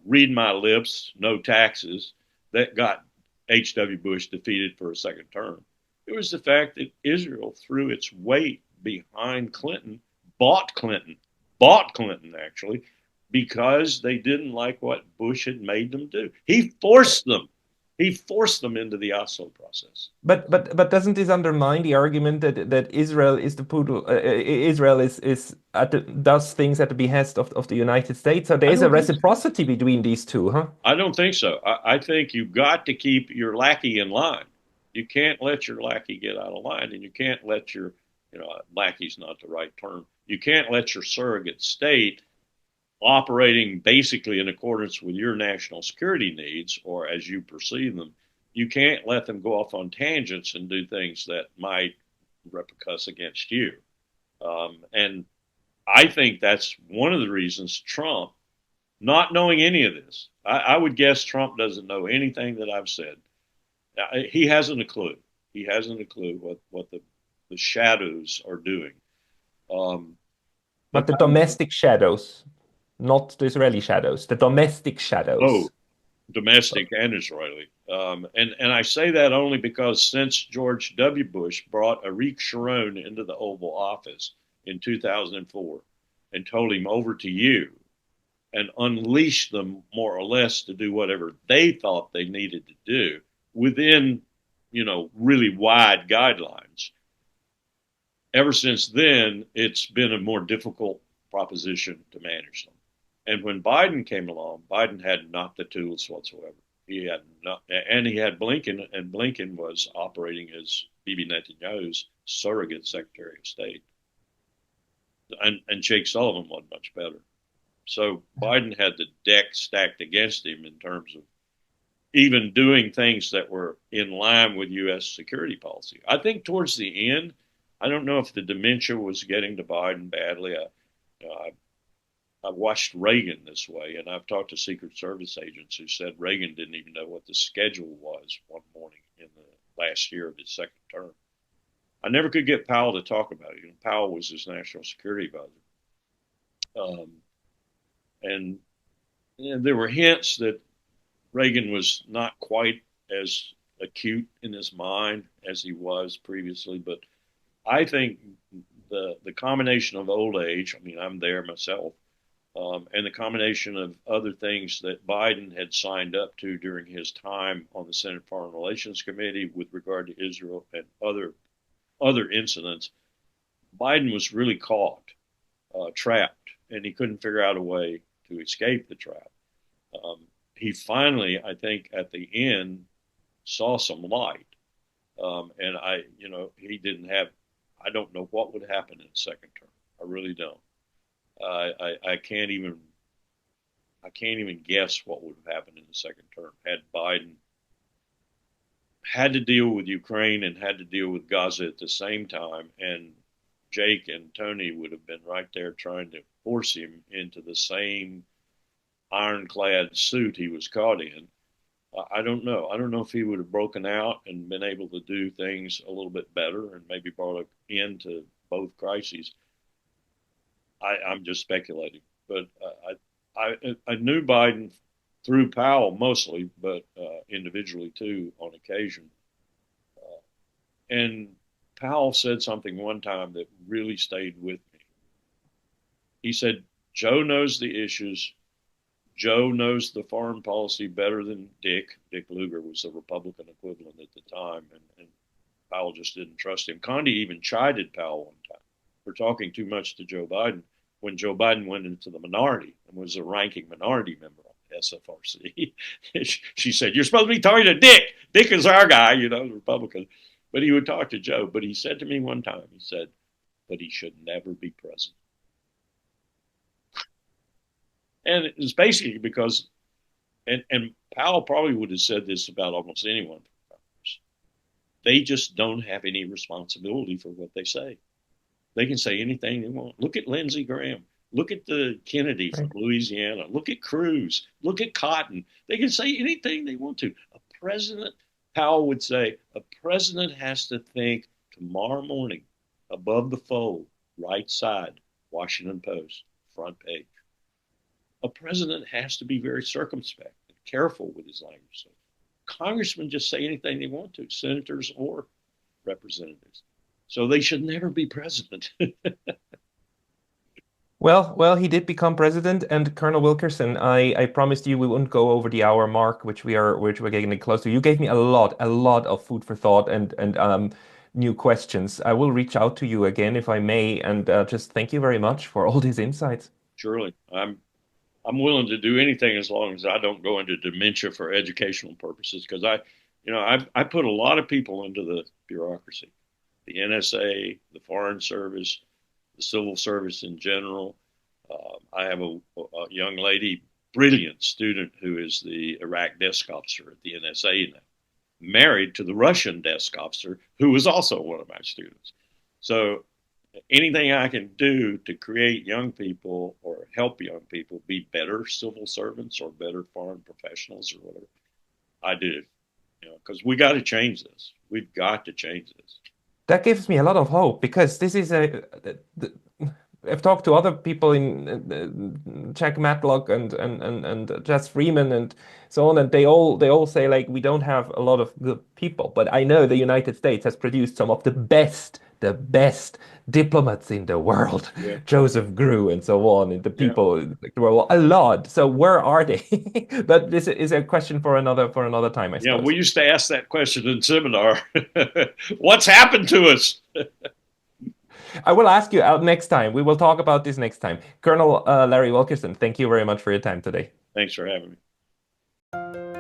read my lips, no taxes that got H.W. Bush defeated for a second term. It was the fact that Israel threw its weight behind Clinton, bought Clinton, bought Clinton actually, because they didn't like what Bush had made them do. He forced them. He forced them into the Oslo process. But doesn't this undermine the argument that Israel is the poodle? Israel is does things at the behest of the United States. So there I is a don't think so. reciprocity between these two, huh? I don't think so. I think you've got to keep your lackey in line. You can't let your lackey get out of line, and you can't let your, lackey's not the right term. You can't let your surrogate state operating basically in accordance with your national security needs or as you perceive them. You can't let them go off on tangents and do things that might repercuss against you. And I think that's one of the reasons Trump, not knowing any of this, I would guess Trump doesn't know anything that I've said. He hasn't a clue. He hasn't a clue what the shadows are doing. Um, But but the domestic shadows, not the Israeli shadows, the domestic oh, shadows. domestic and Israeli. And I say that only because since George W. Bush brought Ariq Sharon into the Oval Office in 2004 and told him over to you and unleashed them more or less to do whatever they thought they needed to do within, really wide guidelines. Ever since then, it's been a more difficult proposition to manage them. And when Biden came along, Biden had not the tools whatsoever. He had not, and he had Blinken, and Blinken was operating as Bibi Netanyahu's surrogate Secretary of State, and Jake Sullivan wasn't much better. So Biden had the deck stacked against him in terms of even doing things that were in line with U.S. security policy. I think towards the end, I don't know if the dementia was getting to Biden badly. I watched Reagan this way, and I've talked to Secret Service agents who said Reagan didn't even know what the schedule was one morning in the last year of his second term. I never could get Powell to talk about it. Powell was his national security advisor. Um, and there were hints that Reagan was not quite as acute in his mind as he was previously, but I think the combination of old age, I mean, I'm there myself, and the combination of other things that Biden had signed up to during his time on the Senate Foreign Relations Committee with regard to Israel and other incidents, Biden was really caught, trapped, and he couldn't figure out a way to escape the trap. He finally, I think, at the end, saw some light, and he didn't have. I don't know what would happen in the second term. I really don't. I can't even I can't even guess what would have happened in the second term had Biden had to deal with Ukraine and had to deal with Gaza at the same time. And Jake and Tony would have been right there trying to force him into the same ironclad suit he was caught in. I don't know. I don't know if he would have broken out and been able to do things a little bit better and maybe brought an end to both crises. I'm just speculating, but I knew Biden through Powell mostly, but individually too on occasion. And Powell said something one time that really stayed with me. He said, "Joe knows the issues. Joe knows the foreign policy better than Dick." Dick Lugar was the Republican equivalent at the time, and Powell just didn't trust him. Condi even chided Powell one time for talking too much to Joe Biden when Joe Biden went into the minority and was a ranking minority member on the SFRC. She said, "You're supposed to be talking to Dick. Dick is our guy, you know, the Republican." But he would talk to Joe. But he said to me one time, he said, "But he should never be president." And it was basically because, and Powell probably would have said this about almost anyone. They just don't have any responsibility for what they say. They can say anything they want. Look at Lindsey Graham. Look at the Kennedy from Right. Louisiana. Look at Cruz. Look at Cotton. They can say anything they want to. A president, Powell would say, a president has to think tomorrow morning above the fold, right side, Washington Post, front page. A president has to be very circumspect and careful with his language. So congressmen just say anything they want to, senators or representatives. So they should never be president. Well, he did become president, and Colonel Wilkerson, I promised you we wouldn't go over the hour mark, which we're getting close to. You gave me a lot of food for thought and new questions. I will reach out to you again if I may, and just thank you very much for all these insights. Surely, I'm willing to do anything as long as I don't go into dementia for educational purposes. Because I put a lot of people into the bureaucracy, the NSA, the Foreign Service, the civil service in general. I have a young lady, brilliant student, who is the Iraq desk officer at the NSA now, married to the Russian desk officer, who was also one of my students. So anything I can do to create young people or help young people be better civil servants or better foreign professionals or whatever, I do. Because we got to change this. We've got to change this. That gives me a lot of hope because this is I've talked to other people in Jack Matlock and Jess Freeman and so on, and they all say like we don't have a lot of good people, but I know the United States has produced some of the best diplomats in the world, Yeah, Joseph Grew and so on, and the yeah, people like, well, a lot. So where are they? But this is a question for another time, I yeah. suppose. We used to ask that question in seminar. What's happened to us? I will ask you out next time. We will talk about this next time. Colonel Larry Wilkerson, thank you very much for your time today. Thanks for having me.